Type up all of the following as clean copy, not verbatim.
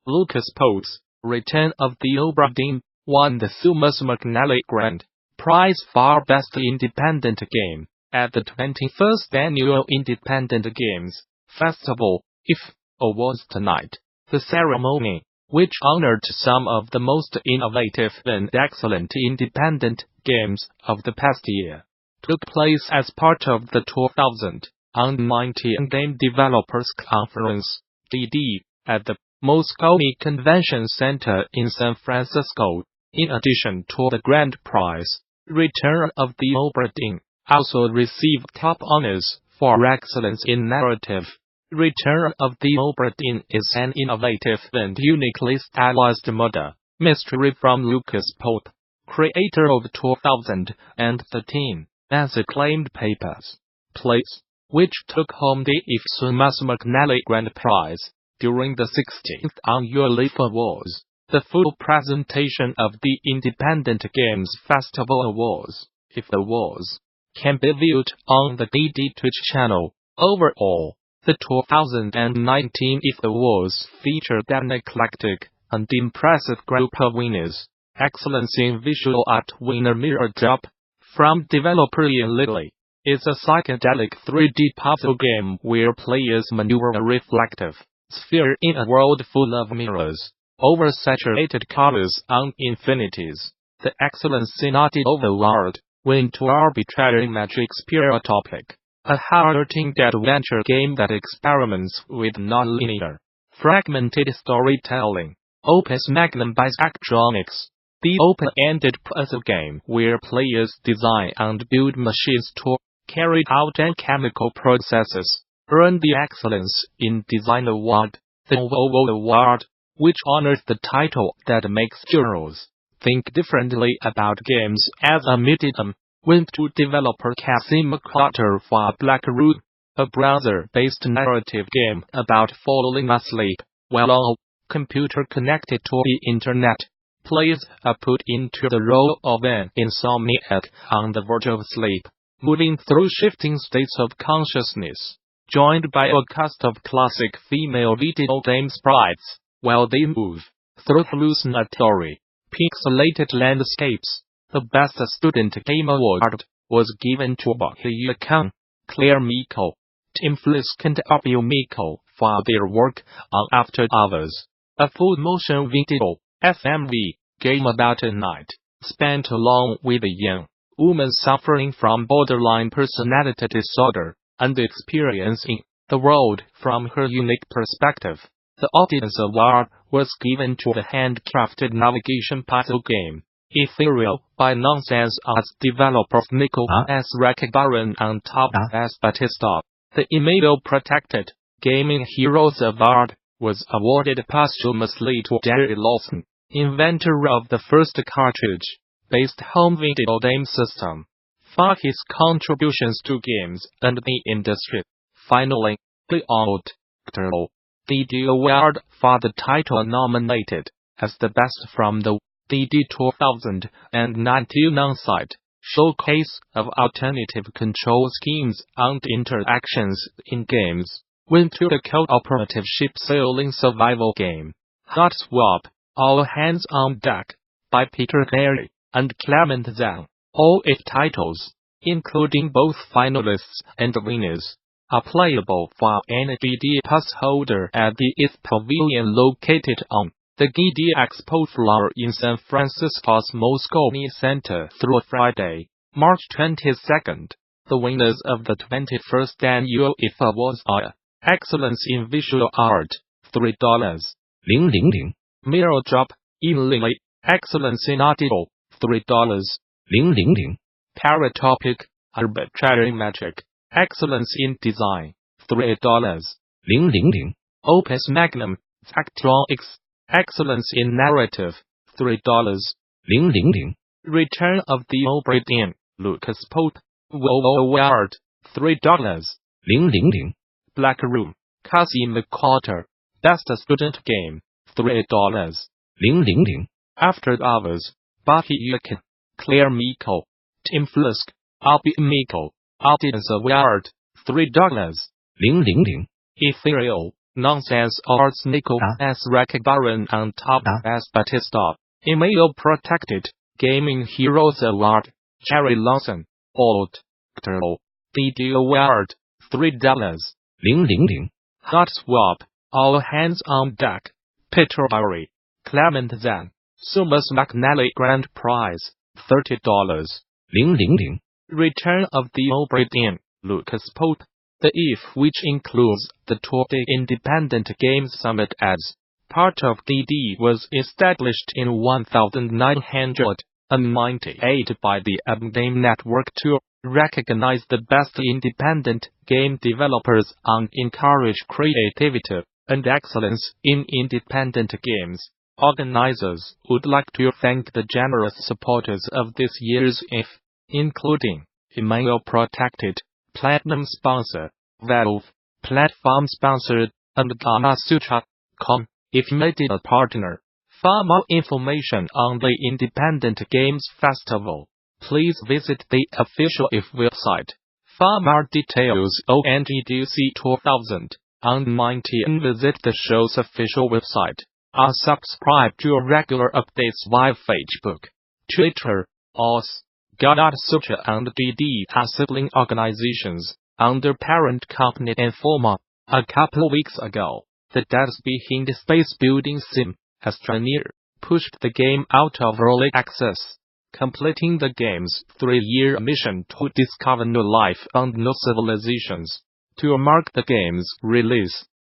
Lucas Pope's Return of the Obra Dinn won the Thomas McNally Grand Prize for Best Independent Game at the 21st Annual Independent Games Festival, IGF Awards tonight. The ceremony, which honored some of the most innovative and excellent independent games of the past year, took place as part of the 2019 Game Developers Conference (DD) at the Moscone Convention Center in San Francisco. In addition to the grand prize, Return of the Obra Dinn also received top honors for excellence in narrative. Return of the Obra Dinn is an innovative and uniquely stylized murder mystery from Lucas Pope, creator of 2013 as acclaimed Papers, Please, which took home the IGF Thomas McNally Grand Prize during the 16th Annual IGF Awards. The full presentation of the Independent Games Festival Awards, IGF Awards, can be viewed on the DD Twitch channel. Overall, the 2019 IGF Awards featured an eclectic and impressive group of winners. Excellence in Visual Art winner Mirror Drop, from developer Ian Lilly, is a psychedelic 3D puzzle game where players maneuver a reflective sphere in a world full of mirrors, oversaturated colors and infinities. The excellence in art overworld went to Arbitrary Magic Spirit Topic, a hard-hitting adventure game that experiments with non-linear, fragmented storytelling. Opus Magnum by Zachtronics, the open-ended puzzle game where players design and build machines to carry out alchemical processes, earned the Excellence in Design Award. The OVO Award, which honors the title that makes jurors think differently about games as a medium, went to developer Cassie McClutter for Black Root, a browser-based narrative game about falling asleep while on a computer connected to the internet. Players are put into the role of an insomniac on the verge of sleep, moving through shifting states of consciousness, joined by a cast of classic female video game sprites, while they move through hallucinatory, pixelated landscapes. The Best Student Game Award was given to Bahia Khan, Claire Miko, Tim Flisk and Abiel Miko for their work on After Hours, a full-motion video (FMV) game about a night spent alone with a young woman suffering from borderline personality disorder and experiencing the world from her unique perspective. The Audience Award was given to the handcrafted navigation puzzle game Ethereal by Nonsense Arts developers Nicola S. Rakbaran and Top S. Batista. The email-protected Gaming Heroes Award was awarded posthumously to Jerry Lawson, inventor of the first cartridge-based home video game system, for his contributions to games and the industry. Finally, the DD Award for the title nominated as the best from the DD 2019 on-site showcase of alternative control schemes and interactions in games, went to the cooperative ship-sailing survival game Hot Swap, All Hands on Deck, by Peter Gary and Clement Zhang. All 8 titles, including both finalists and winners, are playable for any GD Pass holder at the IGF Pavilion located on the GD Expo floor in San Francisco's Moscone Center through Friday, March 22nd. The winners of the 21st Annual IGF Awards are Excellence in Visual Art, $3. Mirror Drop, Ian Lilly. Excellence in Audio, $3. Paratopic, Arbitrary Magic. Excellence in Design, $3. Opus Magnum, Zachtronics. Excellence in Narrative, $3. Return of the Obra Dinn, Lucas Pope, OVO Award, $3. Black Room, Cassie McClutter, Best Student Game, $3. After Hours, Bahia Khan, Claire Miko, Tim Flisk, Abiel Miko. Audience Award, $3. Ethereal, Nonsense arts Nico S. Baron on top as Batista. Email protected. Gaming Heroes Award. Jerry Lawson. Old. Turtle. DD Award. $3. 000 Hot Swap. All hands on deck. Peter Murray. Clement Zhang. Sumas McNally Grand Prize. $30. 000 Return of the Obra Dinn. Lucas Pope. The IF, which includes the 2-day Independent Games Summit as part of DD, was established in 1998 by the Game Network to recognize the best independent game developers and encourage creativity and excellence in independent games. Organizers would like to thank the generous supporters of this year's IF, including Email Protected, Platinum Sponsor, Valve, Platform Sponsored, and Gamasutra.com. If you made it a partner. For more information on the Independent Games Festival, please visit the official IF website. For more details on GDC 2019, visit the show's official website. Or subscribe to regular updates via Facebook, Twitter, OS. Gamasutra and DD are sibling organizations under parent company Informa. A couple weeks ago, the devs behind Space Building Sim, Astroneer, pushed the game out of early access, completing the game's 3-year mission to discover new life and new civilizations. To mark the game's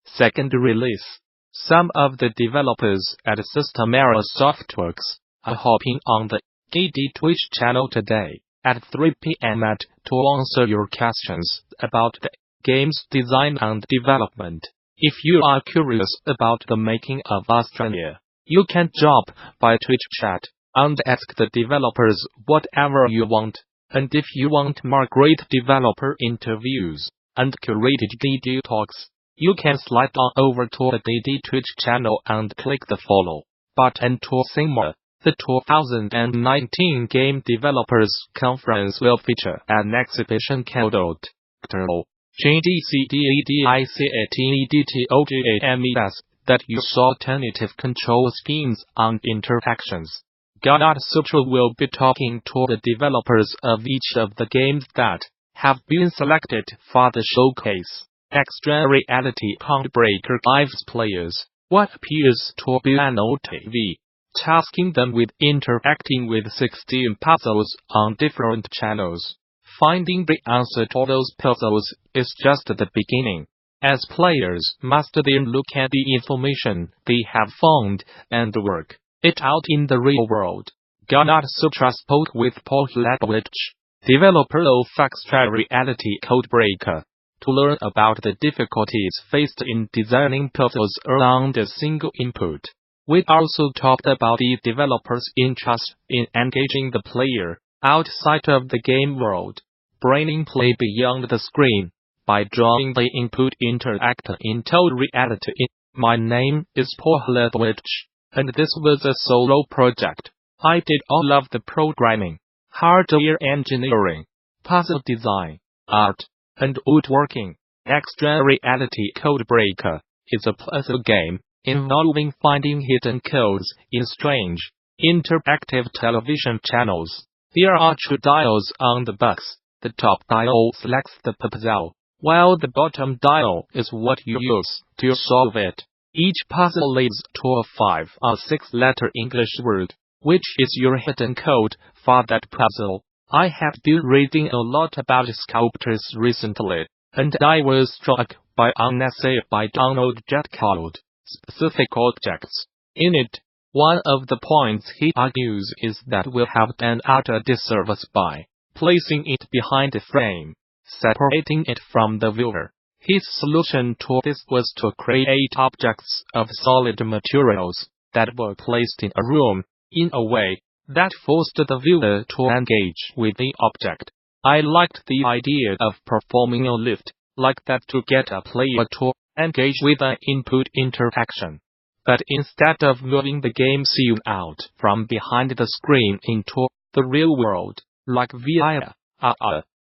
second release, some of the developers at Systemera Softworks are hopping on the DD Twitch channel today at 3 p.m. to answer your questions about the game's design and development. If you are curious about the making of Astroneer, you can drop by Twitch chat and ask the developers whatever you want. And if you want more great developer interviews and curated DD talks, you can slide on over to the DD Twitch channel and click the follow button to see more. The 2019 Game Developers Conference will feature an exhibition called GDCDEDICATEDTOGAMES that uses alternative control schemes and interactions. Gamasutra will be talking to the developers of each of the games that have been selected for the showcase. Extra Reality Codebreaker gives players what appears to be an OTV, tasking them with interacting with 16 puzzles on different channels. Finding the answer to those puzzles is just the beginning, as players must then look at the information they have found and work it out in the real world. Gamasutra spoke with Paul Ledwich, developer of Extra Reality Codebreaker, to learn about the difficulties faced in designing puzzles around a single input. We also talked about the developer's interest in engaging the player outside of the game world, bringing play beyond the screen, by drawing the input interact into reality. My name is Paul Ledwich, and this was a solo project. I did all of the programming, hardware engineering, puzzle design, art, and woodworking. Extra Reality Codebreaker is a puzzle game involving finding hidden codes in strange, interactive television channels. There are 2 dials on the box. The top dial selects the puzzle, while the bottom dial is what you use to solve it. Each puzzle leads to a 5 or 6-letter English word, which is your hidden code for that puzzle. I have been reading a lot about sculptors recently, and I was struck by an essay by Donald Judd called Specific Objects. In it, one of the points he argues is that we have done art a disservice by placing it behind a frame, separating it from the viewer. His solution to this was to create objects of solid materials that were placed in a room, in a way that forced the viewer to engage with the object. I liked the idea of performing a lift like that to get a player to engage with an input interaction. But instead of moving the game scene out from behind the screen into the real world, like via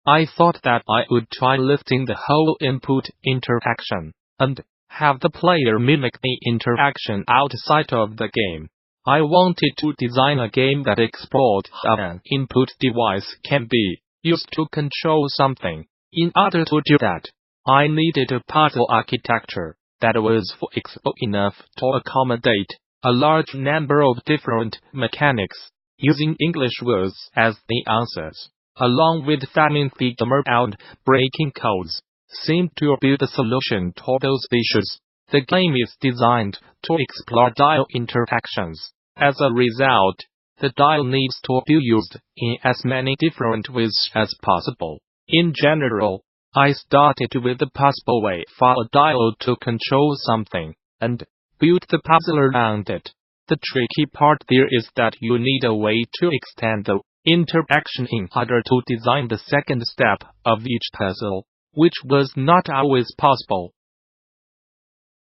I thought that I would try lifting the whole input interaction and have the player mimic the interaction outside of the game. I wanted to design a game that explored how an input device can be used to control something. In order to do that, I needed a puzzle architecture that was flexible enough to accommodate a large number of different mechanics, using English words as the answers, along with finding the grammar and breaking codes, seemed to be the solution to those issues. The game is designed to explore dial interactions. As a result, the dial needs to be used in as many different ways as possible. In general, I started with the possible way for a dial to control something, and built the puzzle around it. The tricky part there is that you need a way to extend the interaction in order to design the second step of each puzzle, which was not always possible.